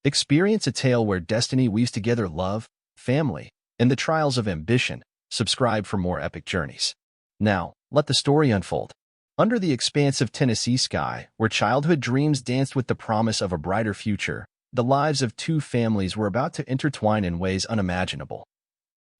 Experience a tale where destiny weaves together love, family, and the trials of ambition. Subscribe for more epic journeys. Now, let the story unfold. Under the expansive Tennessee sky, where childhood dreams danced with the promise of a brighter future, the lives of two families were about to intertwine in ways unimaginable.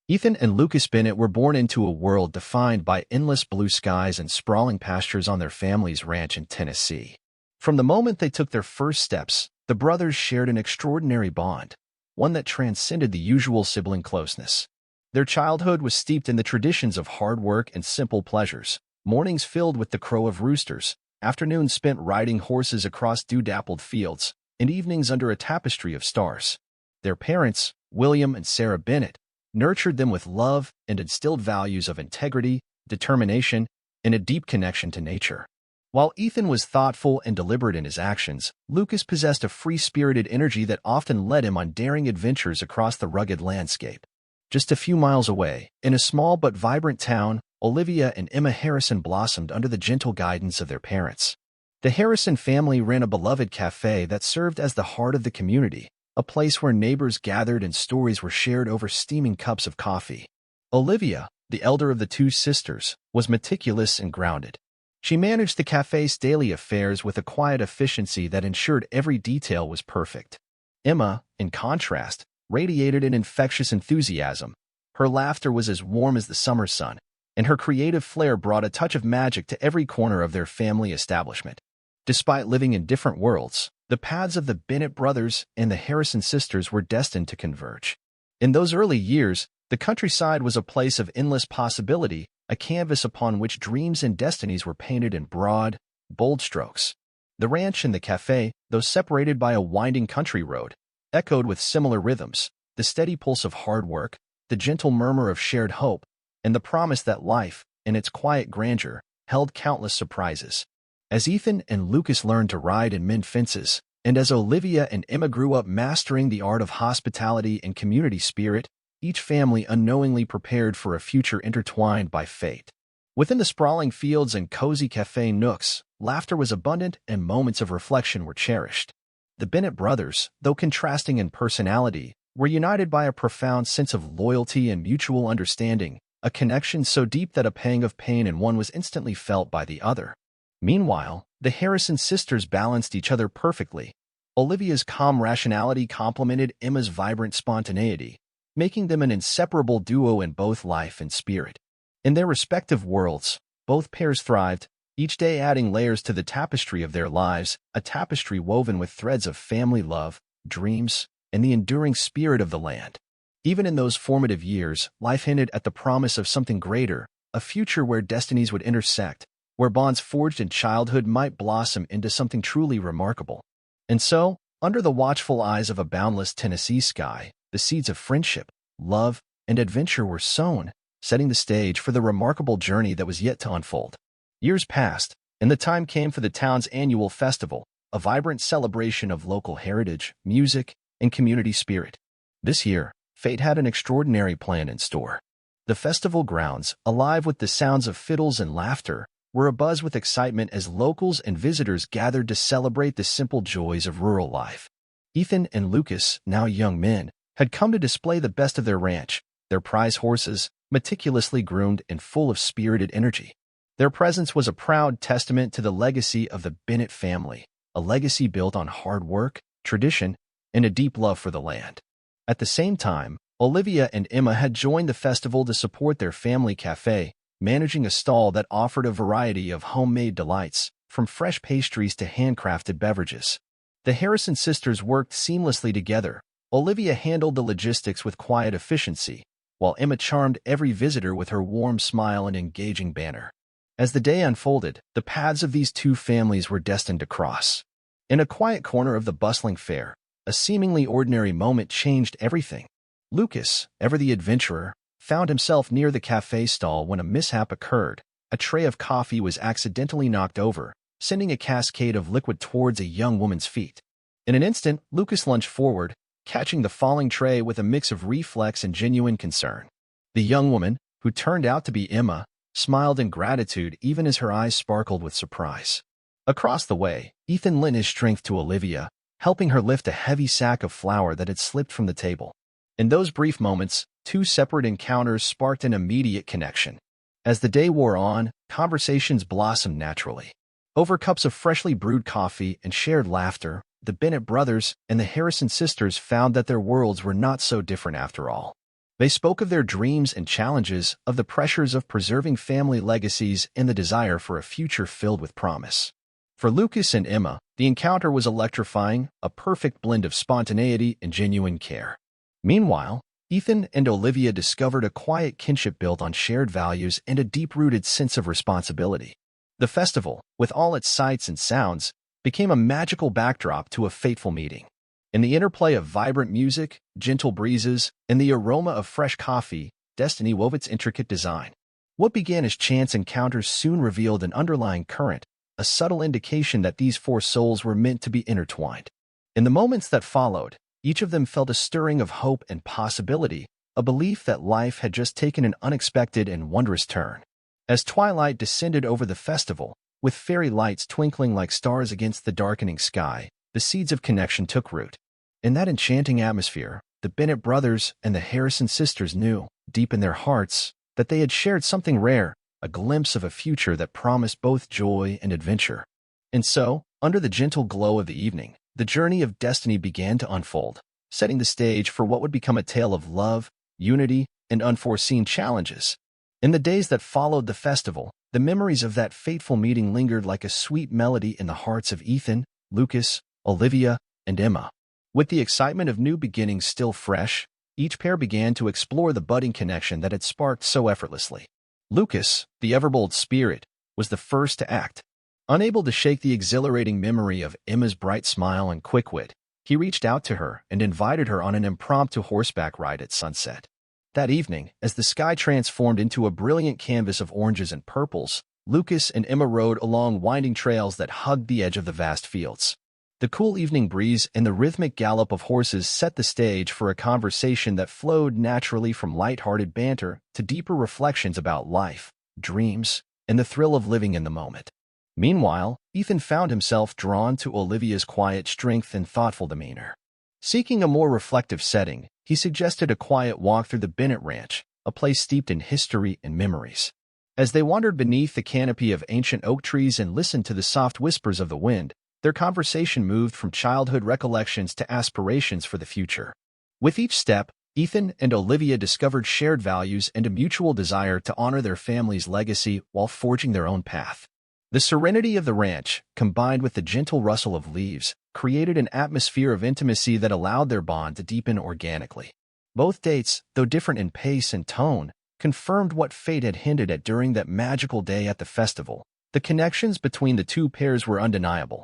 Ethan and Lucas Bennett were born into a world defined by endless blue skies and sprawling pastures on their family's ranch in Tennessee. From the moment they took their first steps, the brothers shared an extraordinary bond, one that transcended the usual sibling closeness. Their childhood was steeped in the traditions of hard work and simple pleasures, mornings filled with the crow of roosters, afternoons spent riding horses across dew-dappled fields, and evenings under a tapestry of stars. Their parents, William and Sarah Bennett, nurtured them with love and instilled values of integrity, determination, and a deep connection to nature. While Ethan was thoughtful and deliberate in his actions, Lucas possessed a free-spirited energy that often led him on daring adventures across the rugged landscape. Just a few miles away, in a small but vibrant town, Olivia and Emma Harrison blossomed under the gentle guidance of their parents. The Harrison family ran a beloved cafe that served as the heart of the community, a place where neighbors gathered and stories were shared over steaming cups of coffee. Olivia, the elder of the two sisters, was meticulous and grounded. She managed the cafe's daily affairs with a quiet efficiency that ensured every detail was perfect. Emma, in contrast, radiated an infectious enthusiasm. Her laughter was as warm as the summer sun, and her creative flair brought a touch of magic to every corner of their family establishment. Despite living in different worlds, the paths of the Bennett brothers and the Harrison sisters were destined to converge. In those early years, the countryside was a place of endless possibility, a canvas upon which dreams and destinies were painted in broad, bold strokes. The ranch and the cafe, though separated by a winding country road, echoed with similar rhythms, the steady pulse of hard work, the gentle murmur of shared hope, and the promise that life, in its quiet grandeur, held countless surprises. As Ethan and Lucas learned to ride and mend fences, and as Olivia and Emma grew up mastering the art of hospitality and community spirit, each family unknowingly prepared for a future intertwined by fate. Within the sprawling fields and cozy cafe nooks, laughter was abundant and moments of reflection were cherished. The Bennett brothers, though contrasting in personality, were united by a profound sense of loyalty and mutual understanding, a connection so deep that a pang of pain in one was instantly felt by the other. Meanwhile, the Harrison sisters balanced each other perfectly. Olivia's calm rationality complemented Emma's vibrant spontaneity, making them an inseparable duo in both life and spirit. In their respective worlds, both pairs thrived, each day adding layers to the tapestry of their lives, a tapestry woven with threads of family love, dreams, and the enduring spirit of the land. Even in those formative years, life hinted at the promise of something greater, a future where destinies would intersect, where bonds forged in childhood might blossom into something truly remarkable. And so, under the watchful eyes of a boundless Tennessee sky, the seeds of friendship, love, and adventure were sown, setting the stage for the remarkable journey that was yet to unfold. Years passed, and the time came for the town's annual festival, a vibrant celebration of local heritage, music, and community spirit. This year, fate had an extraordinary plan in store. The festival grounds, alive with the sounds of fiddles and laughter, were abuzz with excitement as locals and visitors gathered to celebrate the simple joys of rural life. Ethan and Lucas, now young men, had come to display the best of their ranch, their prize horses, meticulously groomed and full of spirited energy. Their presence was a proud testament to the legacy of the Bennett family, a legacy built on hard work, tradition, and a deep love for the land. At the same time, Olivia and Emma had joined the festival to support their family cafe, managing a stall that offered a variety of homemade delights, from fresh pastries to handcrafted beverages. The Harrison sisters worked seamlessly together. Olivia handled the logistics with quiet efficiency, while Emma charmed every visitor with her warm smile and engaging banter. As the day unfolded, the paths of these two families were destined to cross. In a quiet corner of the bustling fair, a seemingly ordinary moment changed everything. Lucas, ever the adventurer, found himself near the cafe stall when a mishap occurred. A tray of coffee was accidentally knocked over, sending a cascade of liquid towards a young woman's feet. In an instant, Lucas lunged forward, catching the falling tray with a mix of reflex and genuine concern. The young woman, who turned out to be Emma, smiled in gratitude even as her eyes sparkled with surprise. Across the way, Ethan lent his strength to Olivia, helping her lift a heavy sack of flour that had slipped from the table. In those brief moments, two separate encounters sparked an immediate connection. As the day wore on, conversations blossomed naturally. Over cups of freshly brewed coffee and shared laughter, the Bennett brothers and the Harrison sisters found that their worlds were not so different after all. They spoke of their dreams and challenges, of the pressures of preserving family legacies and the desire for a future filled with promise. For Lucas and Emma, the encounter was electrifying, a perfect blend of spontaneity and genuine care. Meanwhile, Ethan and Olivia discovered a quiet kinship built on shared values and a deep-rooted sense of responsibility. The festival, with all its sights and sounds, became a magical backdrop to a fateful meeting. In the interplay of vibrant music, gentle breezes, and the aroma of fresh coffee, destiny wove its intricate design. What began as chance encounters soon revealed an underlying current, a subtle indication that these four souls were meant to be intertwined. In the moments that followed, each of them felt a stirring of hope and possibility, a belief that life had just taken an unexpected and wondrous turn. As twilight descended over the festival, with fairy lights twinkling like stars against the darkening sky, the seeds of connection took root. In that enchanting atmosphere, the Bennett brothers and the Harrison sisters knew, deep in their hearts, that they had shared something rare, a glimpse of a future that promised both joy and adventure. And so, under the gentle glow of the evening, the journey of destiny began to unfold, setting the stage for what would become a tale of love, unity, and unforeseen challenges. In the days that followed the festival, the memories of that fateful meeting lingered like a sweet melody in the hearts of Ethan, Lucas, Olivia, and Emma. With the excitement of new beginnings still fresh, each pair began to explore the budding connection that had sparked so effortlessly. Lucas, the ever-bold spirit, was the first to act. Unable to shake the exhilarating memory of Emma's bright smile and quick wit, he reached out to her and invited her on an impromptu horseback ride at sunset. That evening, as the sky transformed into a brilliant canvas of oranges and purples, Lucas and Emma rode along winding trails that hugged the edge of the vast fields. The cool evening breeze and the rhythmic gallop of horses set the stage for a conversation that flowed naturally from light-hearted banter to deeper reflections about life, dreams, and the thrill of living in the moment. Meanwhile, Ethan found himself drawn to Olivia's quiet strength and thoughtful demeanor. Seeking a more reflective setting, he suggested a quiet walk through the Bennett Ranch, a place steeped in history and memories. As they wandered beneath the canopy of ancient oak trees and listened to the soft whispers of the wind, their conversation moved from childhood recollections to aspirations for the future. With each step, Ethan and Olivia discovered shared values and a mutual desire to honor their family's legacy while forging their own path. The serenity of the ranch, combined with the gentle rustle of leaves, created an atmosphere of intimacy that allowed their bond to deepen organically. Both dates, though different in pace and tone, confirmed what fate had hinted at during that magical day at the festival. The connections between the two pairs were undeniable.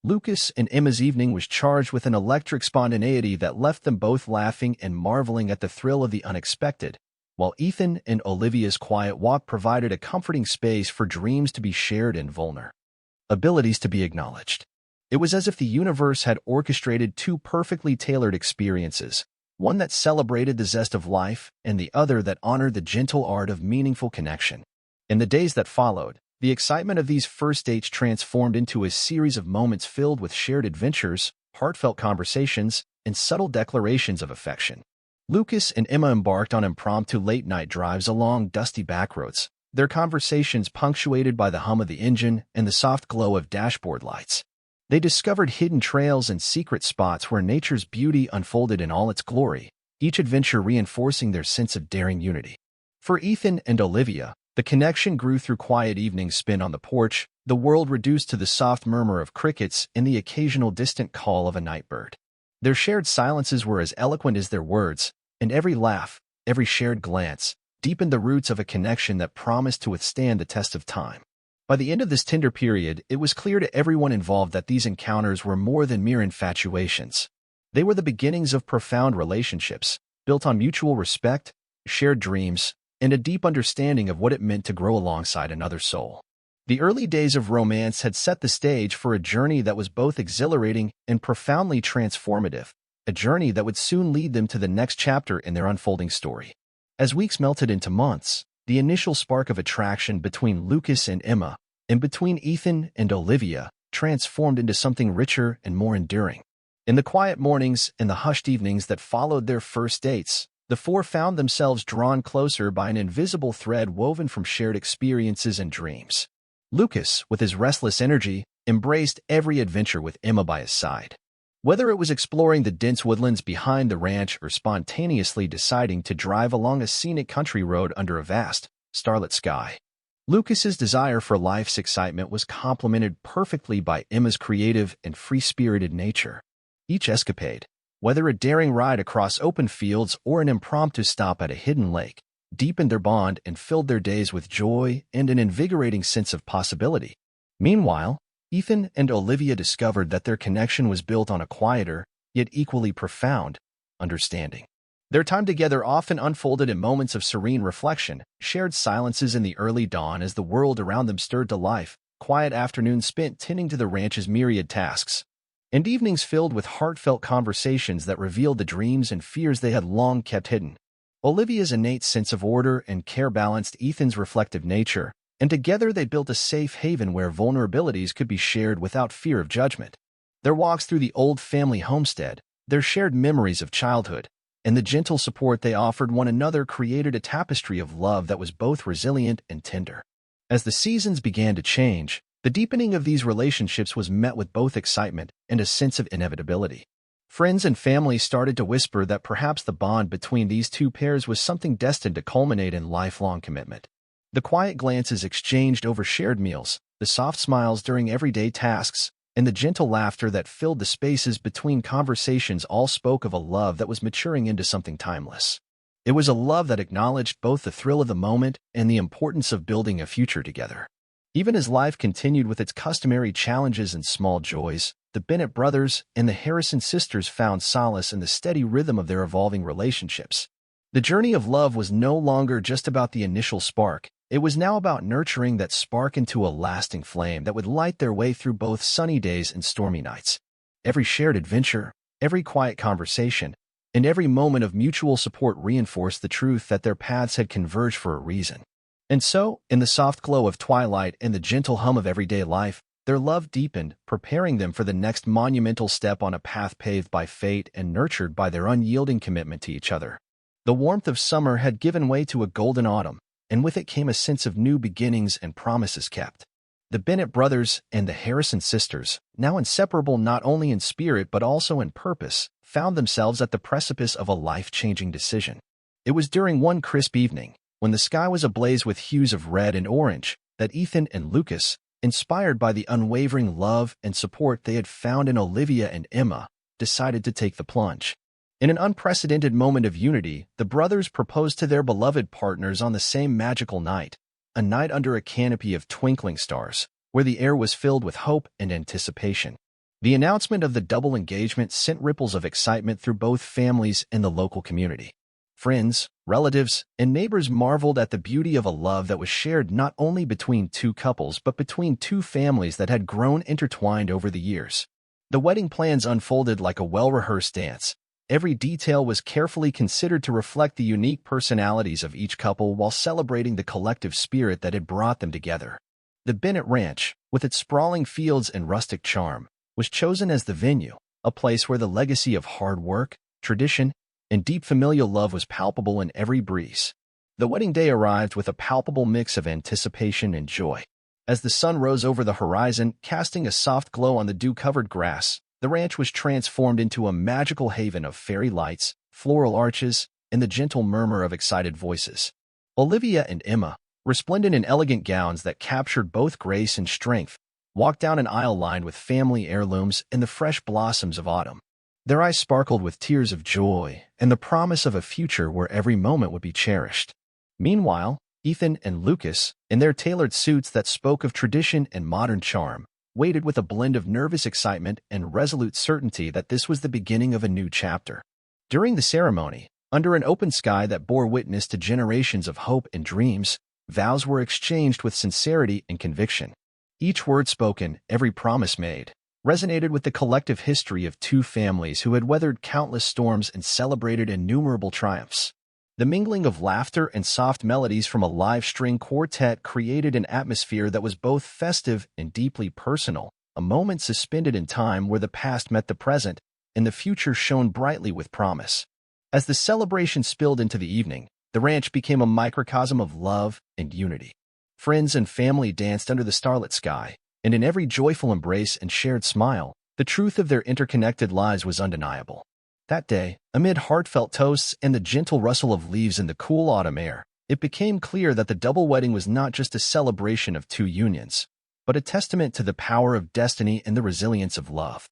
Lucas and Emma's evening was charged with an electric spontaneity that left them both laughing and marveling at the thrill of the unexpected, while Ethan and Olivia's quiet walk provided a comforting space for dreams to be shared and vulnerabilities to be acknowledged. It was as if the universe had orchestrated two perfectly tailored experiences, one that celebrated the zest of life and the other that honored the gentle art of meaningful connection. In the days that followed, the excitement of these first dates transformed into a series of moments filled with shared adventures, heartfelt conversations, and subtle declarations of affection. Lucas and Emma embarked on impromptu late-night drives along dusty backroads, their conversations punctuated by the hum of the engine and the soft glow of dashboard lights. They discovered hidden trails and secret spots where nature's beauty unfolded in all its glory, each adventure reinforcing their sense of daring unity. For Ethan and Olivia, the connection grew through quiet evenings spent on the porch, the world reduced to the soft murmur of crickets and the occasional distant call of a night bird. Their shared silences were as eloquent as their words, and every laugh, every shared glance, deepened the roots of a connection that promised to withstand the test of time. By the end of this tender period, it was clear to everyone involved that these encounters were more than mere infatuations. They were the beginnings of profound relationships, built on mutual respect, shared dreams, and a deep understanding of what it meant to grow alongside another soul. The early days of romance had set the stage for a journey that was both exhilarating and profoundly transformative, a journey that would soon lead them to the next chapter in their unfolding story. As weeks melted into months, the initial spark of attraction between Lucas and Emma, and between Ethan and Olivia, transformed into something richer and more enduring. In the quiet mornings and the hushed evenings that followed their first dates, the four found themselves drawn closer by an invisible thread woven from shared experiences and dreams. Lucas, with his restless energy, embraced every adventure with Emma by his side. Whether it was exploring the dense woodlands behind the ranch or spontaneously deciding to drive along a scenic country road under a vast, starlit sky, Lucas's desire for life's excitement was complemented perfectly by Emma's creative and free-spirited nature. Each escapade, whether a daring ride across open fields or an impromptu stop at a hidden lake, deepened their bond and filled their days with joy and an invigorating sense of possibility. Meanwhile, Ethan and Olivia discovered that their connection was built on a quieter, yet equally profound, understanding. Their time together often unfolded in moments of serene reflection, shared silences in the early dawn as the world around them stirred to life, quiet afternoons spent tending to the ranch's myriad tasks, and evenings filled with heartfelt conversations that revealed the dreams and fears they had long kept hidden. Olivia's innate sense of order and care balanced Ethan's reflective nature, and together they built a safe haven where vulnerabilities could be shared without fear of judgment. Their walks through the old family homestead, their shared memories of childhood, and the gentle support they offered one another created a tapestry of love that was both resilient and tender. As the seasons began to change, the deepening of these relationships was met with both excitement and a sense of inevitability. Friends and family started to whisper that perhaps the bond between these two pairs was something destined to culminate in lifelong commitment. The quiet glances exchanged over shared meals, the soft smiles during everyday tasks, and the gentle laughter that filled the spaces between conversations all spoke of a love that was maturing into something timeless. It was a love that acknowledged both the thrill of the moment and the importance of building a future together. Even as life continued with its customary challenges and small joys, the Bennett brothers and the Harrison sisters found solace in the steady rhythm of their evolving relationships. The journey of love was no longer just about the initial spark. It was now about nurturing that spark into a lasting flame that would light their way through both sunny days and stormy nights. Every shared adventure, every quiet conversation, and every moment of mutual support reinforced the truth that their paths had converged for a reason. And so, in the soft glow of twilight and the gentle hum of everyday life, their love deepened, preparing them for the next monumental step on a path paved by fate and nurtured by their unyielding commitment to each other. The warmth of summer had given way to a golden autumn, and with it came a sense of new beginnings and promises kept. The Bennett brothers and the Harrison sisters, now inseparable not only in spirit but also in purpose, found themselves at the precipice of a life-changing decision. It was during one crisp evening, when the sky was ablaze with hues of red and orange, that Ethan and Lucas, inspired by the unwavering love and support they had found in Olivia and Emma, decided to take the plunge. In an unprecedented moment of unity, the brothers proposed to their beloved partners on the same magical night, a night under a canopy of twinkling stars, where the air was filled with hope and anticipation. The announcement of the double engagement sent ripples of excitement through both families and the local community. Friends, relatives, and neighbors marveled at the beauty of a love that was shared not only between two couples but between two families that had grown intertwined over the years. The wedding plans unfolded like a well-rehearsed dance. Every detail was carefully considered to reflect the unique personalities of each couple while celebrating the collective spirit that had brought them together. The Bennett Ranch, with its sprawling fields and rustic charm, was chosen as the venue, a place where the legacy of hard work, tradition, and deep familial love was palpable in every breeze. The wedding day arrived with a palpable mix of anticipation and joy. As the sun rose over the horizon, casting a soft glow on the dew-covered grass, the ranch was transformed into a magical haven of fairy lights, floral arches, and the gentle murmur of excited voices. Olivia and Emma, resplendent in elegant gowns that captured both grace and strength, walked down an aisle lined with family heirlooms and the fresh blossoms of autumn. Their eyes sparkled with tears of joy and the promise of a future where every moment would be cherished. Meanwhile, Ethan and Lucas, in their tailored suits that spoke of tradition and modern charm, waited with a blend of nervous excitement and resolute certainty that this was the beginning of a new chapter. During the ceremony, under an open sky that bore witness to generations of hope and dreams, vows were exchanged with sincerity and conviction. Each word spoken, every promise made, resonated with the collective history of two families who had weathered countless storms and celebrated innumerable triumphs. The mingling of laughter and soft melodies from a live string quartet created an atmosphere that was both festive and deeply personal, a moment suspended in time where the past met the present and the future shone brightly with promise. As the celebration spilled into the evening, the ranch became a microcosm of love and unity. Friends and family danced under the starlit sky, and in every joyful embrace and shared smile, the truth of their interconnected lives was undeniable. That day, amid heartfelt toasts and the gentle rustle of leaves in the cool autumn air, it became clear that the double wedding was not just a celebration of two unions, but a testament to the power of destiny and the resilience of love.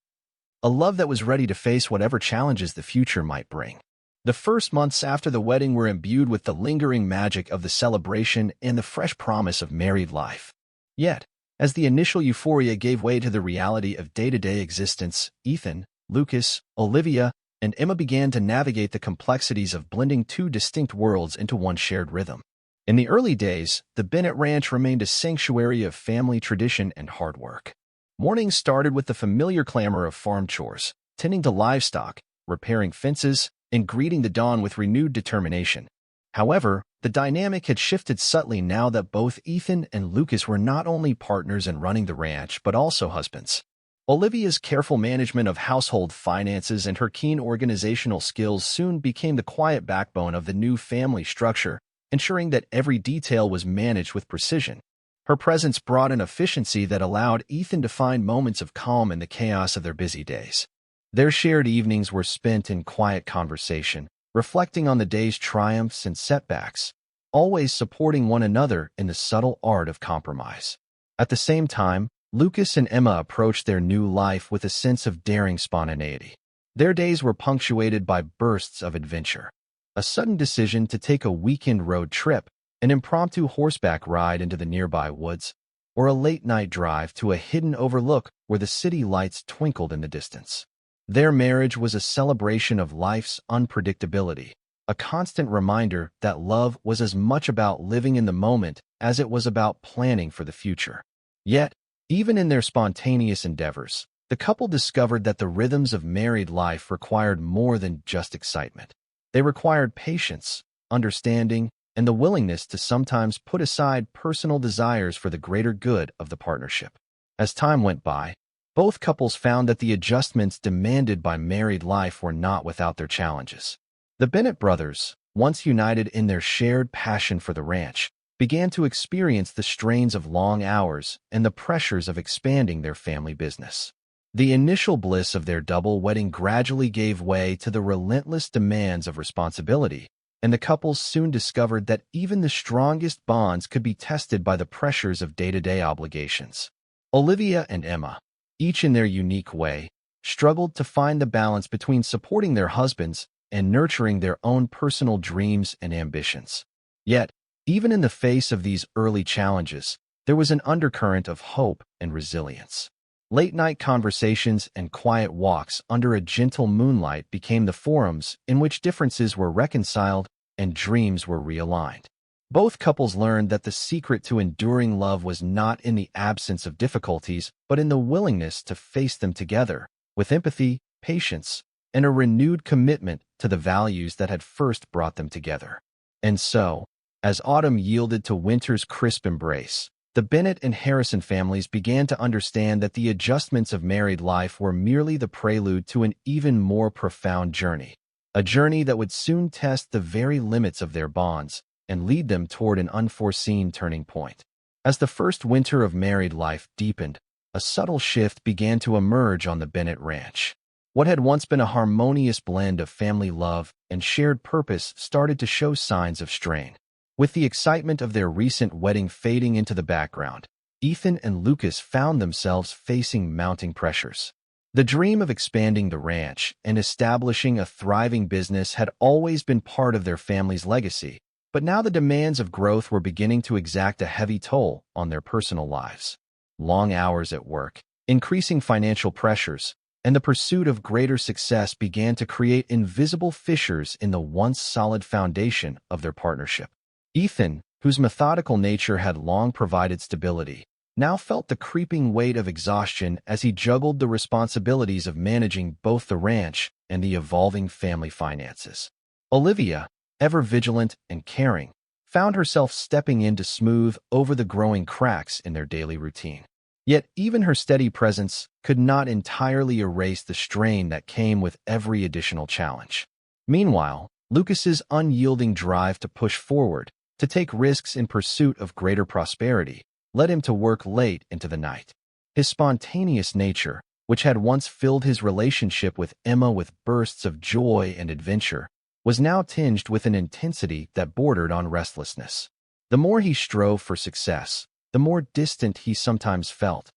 A love that was ready to face whatever challenges the future might bring. The first months after the wedding were imbued with the lingering magic of the celebration and the fresh promise of married life. Yet, as the initial euphoria gave way to the reality of day-to-day existence, Ethan, Lucas, Olivia, and Emma began to navigate the complexities of blending two distinct worlds into one shared rhythm. In the early days, the Bennett Ranch remained a sanctuary of family tradition and hard work. Mornings started with the familiar clamor of farm chores, tending to livestock, repairing fences, and greeting the dawn with renewed determination. However, the dynamic had shifted subtly now that both Ethan and Lucas were not only partners in running the ranch but also husbands. Olivia's careful management of household finances and her keen organizational skills soon became the quiet backbone of the new family structure, ensuring that every detail was managed with precision. Her presence brought an efficiency that allowed Ethan to find moments of calm in the chaos of their busy days. Their shared evenings were spent in quiet conversation, reflecting on the day's triumphs and setbacks, always supporting one another in the subtle art of compromise. At the same time, Lucas and Emma approached their new life with a sense of daring spontaneity. Their days were punctuated by bursts of adventure. A sudden decision to take a weekend road trip, an impromptu horseback ride into the nearby woods, or a late-night drive to a hidden overlook where the city lights twinkled in the distance. Their marriage was a celebration of life's unpredictability, a constant reminder that love was as much about living in the moment as it was about planning for the future. Yet, even in their spontaneous endeavors, the couple discovered that the rhythms of married life required more than just excitement. They required patience, understanding, and the willingness to sometimes put aside personal desires for the greater good of the partnership. As time went by, both couples found that the adjustments demanded by married life were not without their challenges. The Bennett brothers, once united in their shared passion for the ranch, began to experience the strains of long hours and the pressures of expanding their family business. The initial bliss of their double wedding gradually gave way to the relentless demands of responsibility, and the couples soon discovered that even the strongest bonds could be tested by the pressures of day-to-day obligations. Olivia and Emma, each in their unique way, struggled to find the balance between supporting their husbands and nurturing their own personal dreams and ambitions. Yet, even in the face of these early challenges, there was an undercurrent of hope and resilience. Late-night conversations and quiet walks under a gentle moonlight became the forums in which differences were reconciled and dreams were realigned. Both couples learned that the secret to enduring love was not in the absence of difficulties, but in the willingness to face them together, with empathy, patience, and a renewed commitment to the values that had first brought them together. And so, as autumn yielded to winter's crisp embrace, the Bennett and Harrison families began to understand that the adjustments of married life were merely the prelude to an even more profound journey, a journey that would soon test the very limits of their bonds and lead them toward an unforeseen turning point. As the first winter of married life deepened, a subtle shift began to emerge on the Bennett Ranch. What had once been a harmonious blend of family love and shared purpose started to show signs of strain. With the excitement of their recent wedding fading into the background, Ethan and Lucas found themselves facing mounting pressures. The dream of expanding the ranch and establishing a thriving business had always been part of their family's legacy, but now the demands of growth were beginning to exact a heavy toll on their personal lives. Long hours at work, increasing financial pressures, and the pursuit of greater success began to create invisible fissures in the once solid foundation of their partnership. Ethan, whose methodical nature had long provided stability, now felt the creeping weight of exhaustion as he juggled the responsibilities of managing both the ranch and the evolving family finances. Olivia, ever vigilant and caring, found herself stepping in to smooth over the growing cracks in their daily routine. Yet even her steady presence could not entirely erase the strain that came with every additional challenge. Meanwhile, Lucas's unyielding drive to push forward, to take risks in pursuit of greater prosperity, led him to work late into the night. His spontaneous nature, which had once filled his relationship with Emma with bursts of joy and adventure, was now tinged with an intensity that bordered on restlessness. The more he strove for success, the more distant he sometimes felt,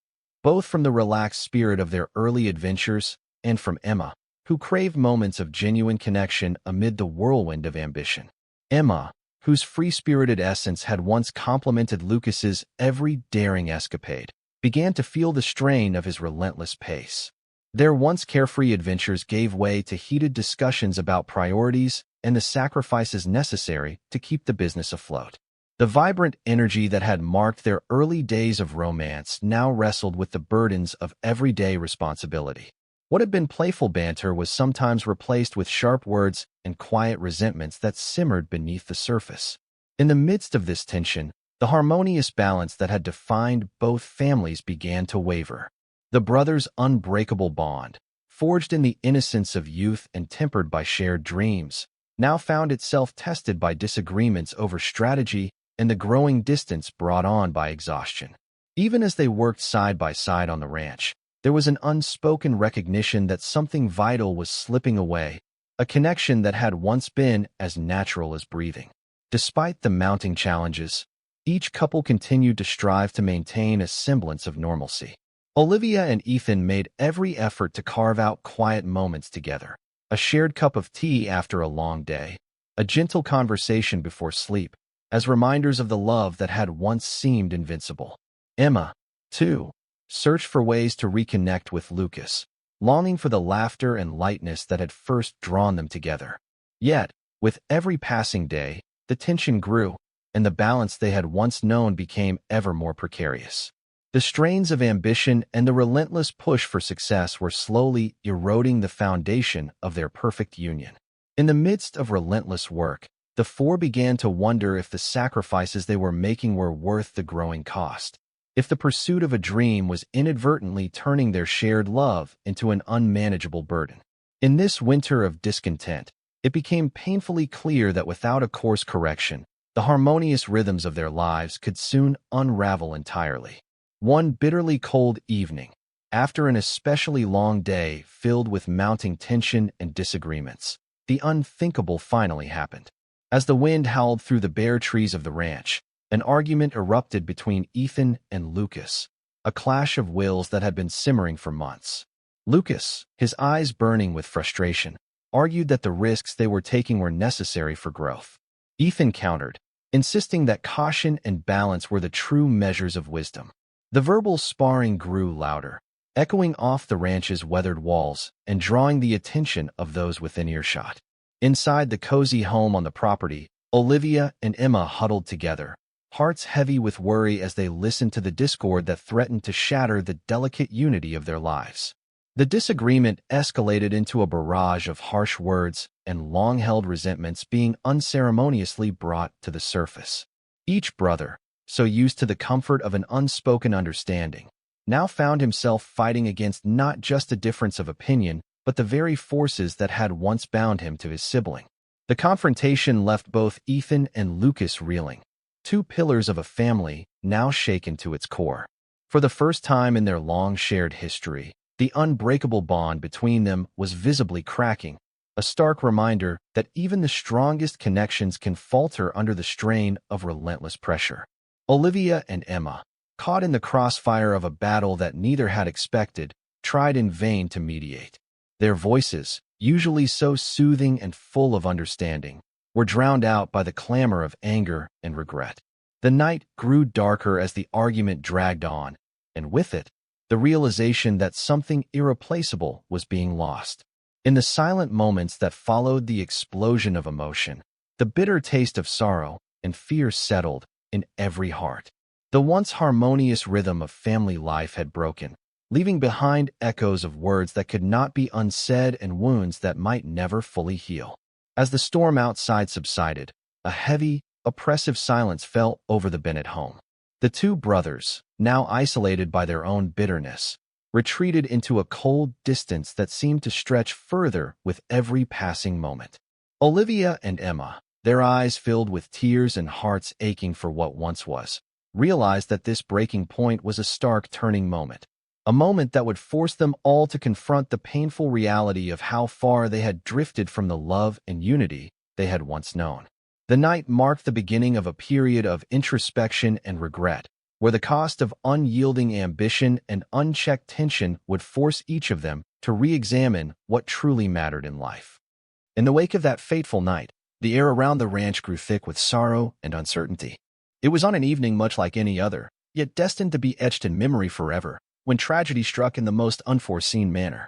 both from the relaxed spirit of their early adventures and from Emma, who craved moments of genuine connection amid the whirlwind of ambition. Emma, whose free-spirited essence had once complemented Lucas's every daring escapade, began to feel the strain of his relentless pace. Their once carefree adventures gave way to heated discussions about priorities and the sacrifices necessary to keep the business afloat. The vibrant energy that had marked their early days of romance now wrestled with the burdens of everyday responsibility. What had been playful banter was sometimes replaced with sharp words and quiet resentments that simmered beneath the surface. In the midst of this tension, the harmonious balance that had defined both families began to waver. The brothers' unbreakable bond, forged in the innocence of youth and tempered by shared dreams, now found itself tested by disagreements over strategy and the growing distance brought on by exhaustion. Even as they worked side by side on the ranch, there was an unspoken recognition that something vital was slipping away, a connection that had once been as natural as breathing. Despite the mounting challenges, each couple continued to strive to maintain a semblance of normalcy. Olivia and Ethan made every effort to carve out quiet moments together, a shared cup of tea after a long day, a gentle conversation before sleep, as reminders of the love that had once seemed invincible. Emma, too, searched for ways to reconnect with Lucas, longing for the laughter and lightness that had first drawn them together. Yet, with every passing day, the tension grew, and the balance they had once known became ever more precarious. The strains of ambition and the relentless push for success were slowly eroding the foundation of their perfect union. In the midst of relentless work, the four began to wonder if the sacrifices they were making were worth the growing cost, if the pursuit of a dream was inadvertently turning their shared love into an unmanageable burden. In this winter of discontent, it became painfully clear that without a course correction, the harmonious rhythms of their lives could soon unravel entirely. One bitterly cold evening, after an especially long day filled with mounting tension and disagreements, the unthinkable finally happened. As the wind howled through the bare trees of the ranch, an argument erupted between Ethan and Lucas, a clash of wills that had been simmering for months. Lucas, his eyes burning with frustration, argued that the risks they were taking were necessary for growth. Ethan countered, insisting that caution and balance were the true measures of wisdom. The verbal sparring grew louder, echoing off the ranch's weathered walls and drawing the attention of those within earshot. Inside the cozy home on the property, Olivia and Emma huddled together, hearts heavy with worry as they listened to the discord that threatened to shatter the delicate unity of their lives. The disagreement escalated into a barrage of harsh words and long-held resentments being unceremoniously brought to the surface. Each brother, so used to the comfort of an unspoken understanding, now found himself fighting against not just a difference of opinion, but the very forces that had once bound him to his sibling. The confrontation left both Ethan and Lucas reeling, two pillars of a family now shaken to its core. For the first time in their long shared history, the unbreakable bond between them was visibly cracking, a stark reminder that even the strongest connections can falter under the strain of relentless pressure. Olivia and Emma, caught in the crossfire of a battle that neither had expected, tried in vain to mediate. Their voices, usually so soothing and full of understanding, were drowned out by the clamor of anger and regret. The night grew darker as the argument dragged on, and with it, the realization that something irreplaceable was being lost. In the silent moments that followed the explosion of emotion, the bitter taste of sorrow and fear settled in every heart. The once harmonious rhythm of family life had broken, leaving behind echoes of words that could not be unsaid and wounds that might never fully heal. As the storm outside subsided, a heavy, oppressive silence fell over the Bennett home. The two brothers, now isolated by their own bitterness, retreated into a cold distance that seemed to stretch further with every passing moment. Olivia and Emma, their eyes filled with tears and hearts aching for what once was, realized that this breaking point was a stark turning moment, a moment that would force them all to confront the painful reality of how far they had drifted from the love and unity they had once known. The night marked the beginning of a period of introspection and regret, where the cost of unyielding ambition and unchecked tension would force each of them to re-examine what truly mattered in life. In the wake of that fateful night, the air around the ranch grew thick with sorrow and uncertainty. It was on an evening much like any other, yet destined to be etched in memory forever, when tragedy struck in the most unforeseen manner.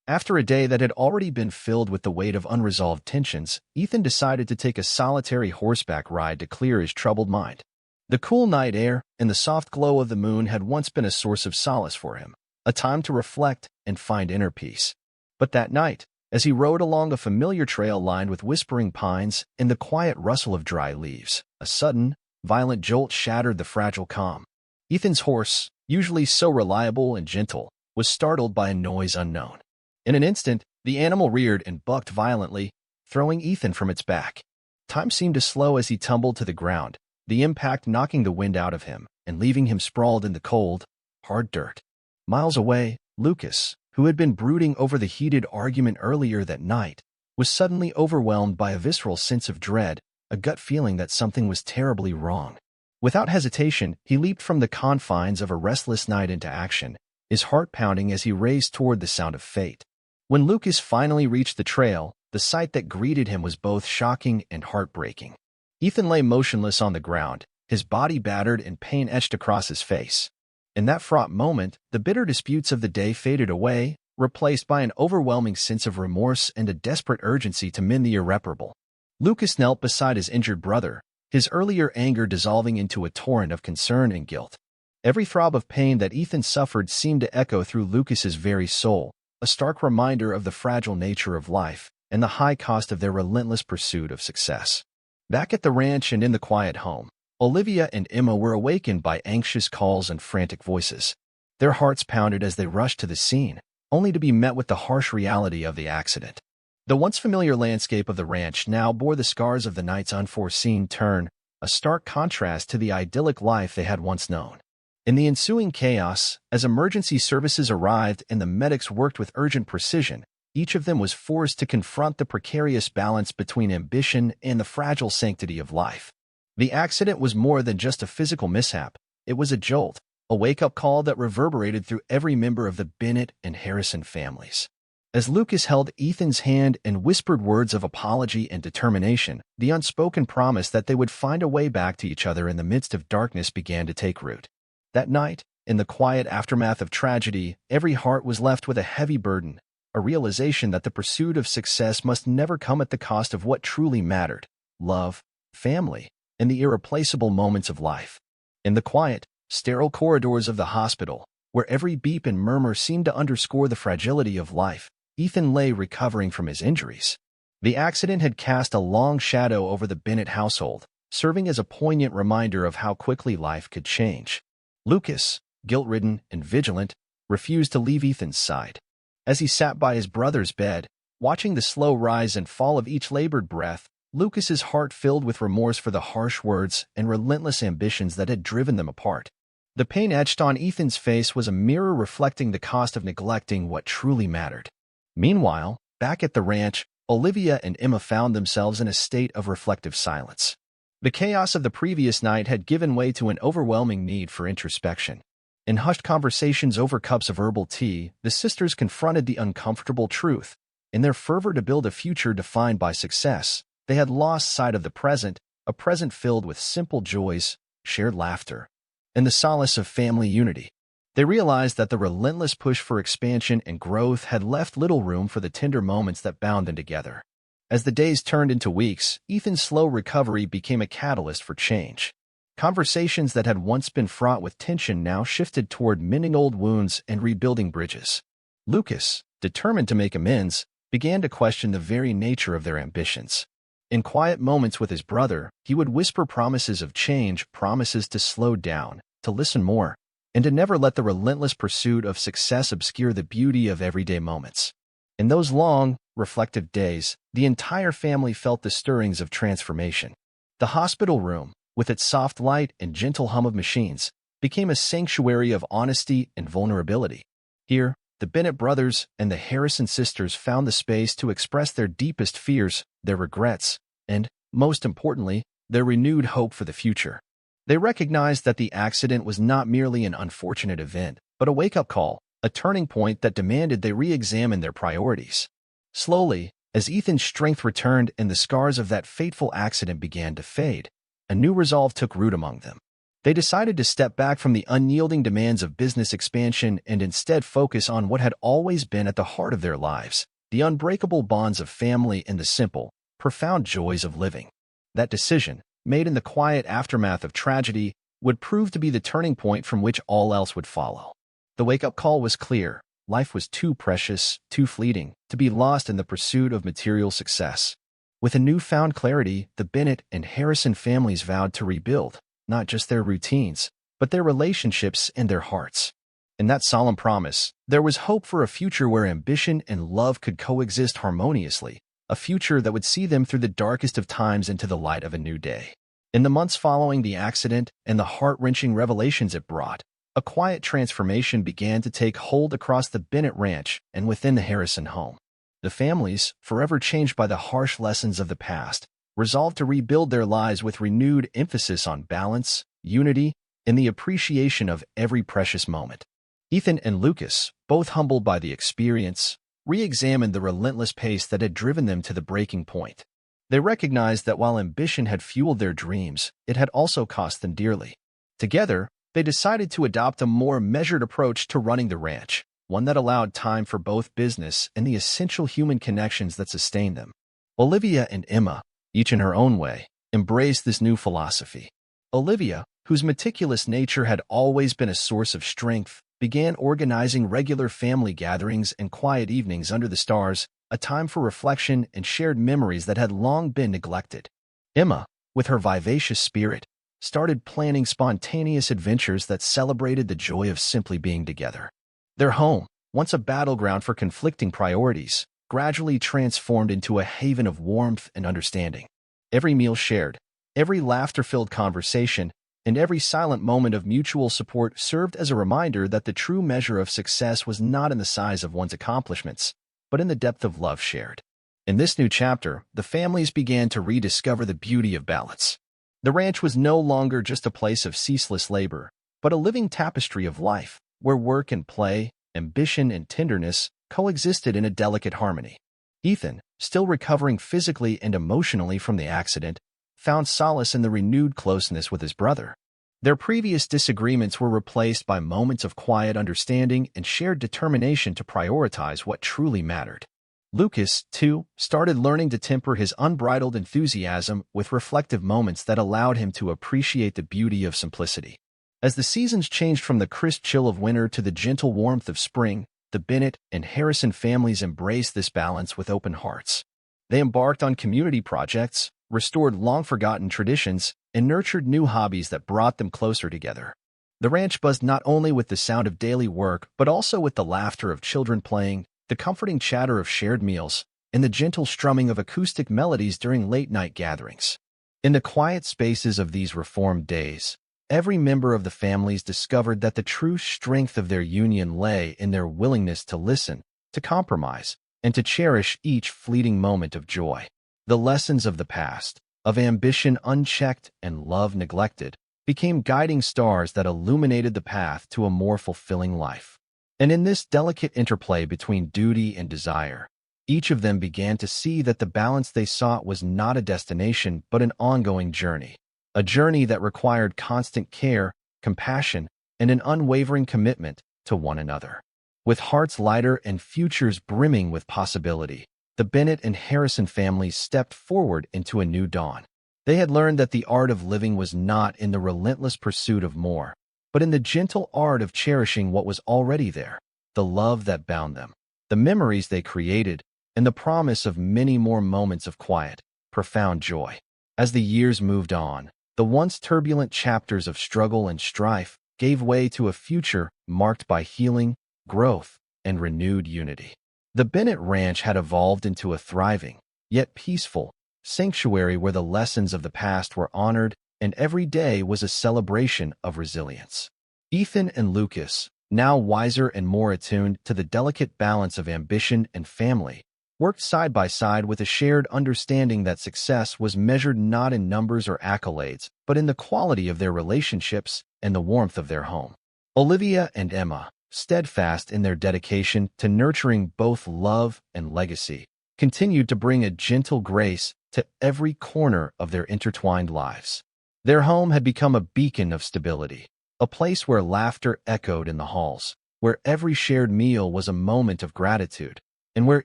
After a day that had already been filled with the weight of unresolved tensions, Ethan decided to take a solitary horseback ride to clear his troubled mind. The cool night air and the soft glow of the moon had once been a source of solace for him, a time to reflect and find inner peace. But that night, as he rode along a familiar trail lined with whispering pines and the quiet rustle of dry leaves, a sudden, violent jolt shattered the fragile calm. Ethan's horse, usually so reliable and gentle, was startled by a noise unknown. In an instant, the animal reared and bucked violently, throwing Ethan from its back. Time seemed to slow as he tumbled to the ground, the impact knocking the wind out of him and leaving him sprawled in the cold, hard dirt. Miles away, Lucas, who had been brooding over the heated argument earlier that night, was suddenly overwhelmed by a visceral sense of dread, a gut feeling that something was terribly wrong. Without hesitation, he leaped from the confines of a restless night into action, his heart pounding as he raced toward the sound of fate. When Lucas finally reached the trail, the sight that greeted him was both shocking and heartbreaking. Ethan lay motionless on the ground, his body battered and pain etched across his face. In that fraught moment, the bitter disputes of the day faded away, replaced by an overwhelming sense of remorse and a desperate urgency to mend the irreparable. Lucas knelt beside his injured brother, his earlier anger dissolving into a torrent of concern and guilt. Every throb of pain that Ethan suffered seemed to echo through Lucas's very soul, a stark reminder of the fragile nature of life and the high cost of their relentless pursuit of success. Back at the ranch and in the quiet home, Olivia and Emma were awakened by anxious calls and frantic voices. Their hearts pounded as they rushed to the scene, only to be met with the harsh reality of the accident. The once familiar landscape of the ranch now bore the scars of the night's unforeseen turn, a stark contrast to the idyllic life they had once known. In the ensuing chaos, as emergency services arrived and the medics worked with urgent precision, each of them was forced to confront the precarious balance between ambition and the fragile sanctity of life. The accident was more than just a physical mishap. It was a jolt, a wake-up call that reverberated through every member of the Bennett and Harrison families. As Lucas held Ethan's hand and whispered words of apology and determination, the unspoken promise that they would find a way back to each other in the midst of darkness began to take root. That night, in the quiet aftermath of tragedy, every heart was left with a heavy burden, a realization that the pursuit of success must never come at the cost of what truly mattered: love, family, and the irreplaceable moments of life. In the quiet, sterile corridors of the hospital, where every beep and murmur seemed to underscore the fragility of life, Ethan lay recovering from his injuries. The accident had cast a long shadow over the Bennett household, serving as a poignant reminder of how quickly life could change. Lucas, guilt-ridden and vigilant, refused to leave Ethan's side. As he sat by his brother's bed, watching the slow rise and fall of each labored breath, Lucas's heart filled with remorse for the harsh words and relentless ambitions that had driven them apart. The pain etched on Ethan's face was a mirror reflecting the cost of neglecting what truly mattered. Meanwhile, back at the ranch, Olivia and Emma found themselves in a state of reflective silence. The chaos of the previous night had given way to an overwhelming need for introspection. In hushed conversations over cups of herbal tea, the sisters confronted the uncomfortable truth. In their fervor to build a future defined by success, they had lost sight of the present, a present filled with simple joys, shared laughter, and the solace of family unity. They realized that the relentless push for expansion and growth had left little room for the tender moments that bound them together. As the days turned into weeks, Ethan's slow recovery became a catalyst for change. Conversations that had once been fraught with tension now shifted toward mending old wounds and rebuilding bridges. Lucas, determined to make amends, began to question the very nature of their ambitions. In quiet moments with his brother, he would whisper promises of change, promises to slow down, to listen more, and to never let the relentless pursuit of success obscure the beauty of everyday moments. In those long, reflective days, the entire family felt the stirrings of transformation. The hospital room, with its soft light and gentle hum of machines, became a sanctuary of honesty and vulnerability. Here, the Bennett brothers and the Harrison sisters found the space to express their deepest fears, their regrets, and, most importantly, their renewed hope for the future. They recognized that the accident was not merely an unfortunate event, but a wake-up call, a turning point that demanded they re-examine their priorities. Slowly, as Ethan's strength returned and the scars of that fateful accident began to fade, a new resolve took root among them. They decided to step back from the unyielding demands of business expansion and instead focus on what had always been at the heart of their lives, the unbreakable bonds of family and the simple, profound joys of living. That decision, made in the quiet aftermath of tragedy, would prove to be the turning point from which all else would follow. The wake-up call was clear. Life was too precious, too fleeting, to be lost in the pursuit of material success. With a newfound clarity, the Bennett and Harrison families vowed to rebuild, not just their routines, but their relationships and their hearts. In that solemn promise, there was hope for a future where ambition and love could coexist harmoniously, a future that would see them through the darkest of times into the light of a new day. In the months following the accident and the heart-wrenching revelations it brought, a quiet transformation began to take hold across the Bennett ranch and within the Harrison home. The families, forever changed by the harsh lessons of the past, resolved to rebuild their lives with renewed emphasis on balance, unity, and the appreciation of every precious moment. Ethan and Lucas, both humbled by the experience, re-examined the relentless pace that had driven them to the breaking point. They recognized that while ambition had fueled their dreams, it had also cost them dearly. Together, they decided to adopt a more measured approach to running the ranch, one that allowed time for both business and the essential human connections that sustain them. Olivia and Emma, each in her own way, embraced this new philosophy. Olivia, whose meticulous nature had always been a source of strength, began organizing regular family gatherings and quiet evenings under the stars, a time for reflection and shared memories that had long been neglected. Emma, with her vivacious spirit, started planning spontaneous adventures that celebrated the joy of simply being together. Their home, once a battleground for conflicting priorities, gradually transformed into a haven of warmth and understanding. Every meal shared, every laughter-filled conversation, and every silent moment of mutual support served as a reminder that the true measure of success was not in the size of one's accomplishments, but in the depth of love shared. In this new chapter, the families began to rediscover the beauty of balance. The ranch was no longer just a place of ceaseless labor, but a living tapestry of life, where work and play, ambition and tenderness coexisted in a delicate harmony. Ethan, still recovering physically and emotionally from the accident, found solace in the renewed closeness with his brother. Their previous disagreements were replaced by moments of quiet understanding and shared determination to prioritize what truly mattered. Lucas, too, started learning to temper his unbridled enthusiasm with reflective moments that allowed him to appreciate the beauty of simplicity. As the seasons changed from the crisp chill of winter to the gentle warmth of spring, the Bennett and Harrison families embraced this balance with open hearts. They embarked on community projects, restored long-forgotten traditions, and nurtured new hobbies that brought them closer together. The ranch buzzed not only with the sound of daily work, but also with the laughter of children playing, the comforting chatter of shared meals, and the gentle strumming of acoustic melodies during late-night gatherings. In the quiet spaces of these reformed days, every member of the families discovered that the true strength of their union lay in their willingness to listen, to compromise, and to cherish each fleeting moment of joy. The lessons of the past, of ambition unchecked and love neglected, became guiding stars that illuminated the path to a more fulfilling life. And in this delicate interplay between duty and desire, each of them began to see that the balance they sought was not a destination but an ongoing journey, a journey that required constant care, compassion, and an unwavering commitment to one another. With hearts lighter and futures brimming with possibility, the Bennett and Harrison families stepped forward into a new dawn. They had learned that the art of living was not in the relentless pursuit of more, but in the gentle art of cherishing what was already there, the love that bound them, the memories they created, and the promise of many more moments of quiet, profound joy. As the years moved on, the once turbulent chapters of struggle and strife, gave way to a future marked by healing, growth, and renewed unity. The Bennett Ranch had evolved into a thriving, yet peaceful, sanctuary where the lessons of the past were honored and every day was a celebration of resilience. Ethan and Lucas, now wiser and more attuned to the delicate balance of ambition and family, worked side by side with a shared understanding that success was measured not in numbers or accolades, but in the quality of their relationships and the warmth of their home. Olivia and Emma, steadfast in their dedication to nurturing both love and legacy, continued to bring a gentle grace to every corner of their intertwined lives. Their home had become a beacon of stability, a place where laughter echoed in the halls, where every shared meal was a moment of gratitude, and where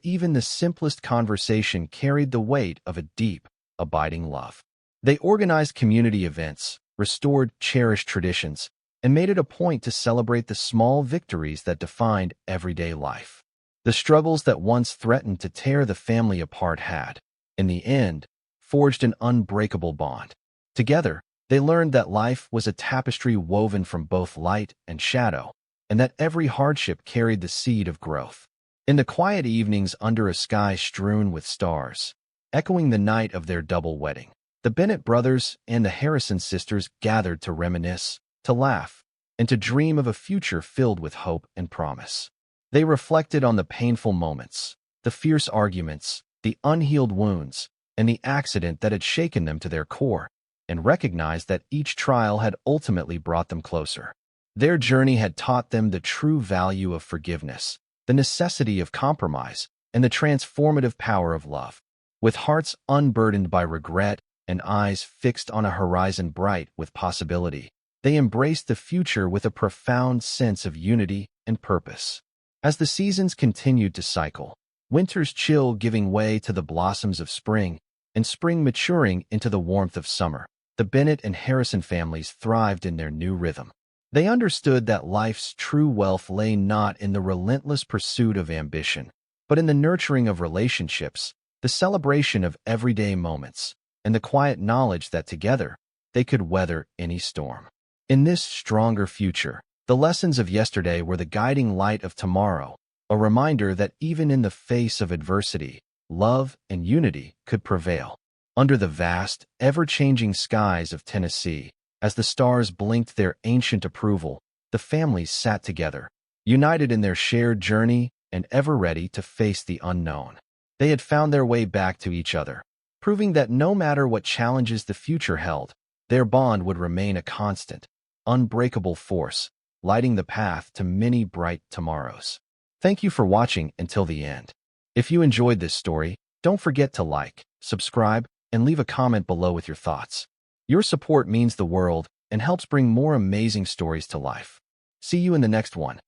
even the simplest conversation carried the weight of a deep, abiding love. They organized community events, restored cherished traditions, and made it a point to celebrate the small victories that defined everyday life. The struggles that once threatened to tear the family apart had, in the end, forged an unbreakable bond. Together, they learned that life was a tapestry woven from both light and shadow, and that every hardship carried the seed of growth. In the quiet evenings under a sky strewn with stars, echoing the night of their double wedding, the Bennett brothers and the Harrison sisters gathered to reminisce, to laugh, and to dream of a future filled with hope and promise. They reflected on the painful moments, the fierce arguments, the unhealed wounds, and the accident that had shaken them to their core, and recognized that each trial had ultimately brought them closer. Their journey had taught them the true value of forgiveness, the necessity of compromise, and the transformative power of love. With hearts unburdened by regret and eyes fixed on a horizon bright with possibility, they embraced the future with a profound sense of unity and purpose. As the seasons continued to cycle, winter's chill giving way to the blossoms of spring, and spring maturing into the warmth of summer, the Bennett and Harrison families thrived in their new rhythm. They understood that life's true wealth lay not in the relentless pursuit of ambition, but in the nurturing of relationships, the celebration of everyday moments, and the quiet knowledge that together they could weather any storm. In this stronger future, the lessons of yesterday were the guiding light of tomorrow, a reminder that even in the face of adversity, love and unity could prevail. Under the vast, ever-changing skies of Tennessee, as the stars blinked their ancient approval, the families sat together, united in their shared journey and ever ready to face the unknown. They had found their way back to each other, proving that no matter what challenges the future held, their bond would remain a constant, unbreakable force, lighting the path to many bright tomorrows. Thank you for watching until the end. If you enjoyed this story, don't forget to like, subscribe, and leave a comment below with your thoughts. Your support means the world and helps bring more amazing stories to life. See you in the next one.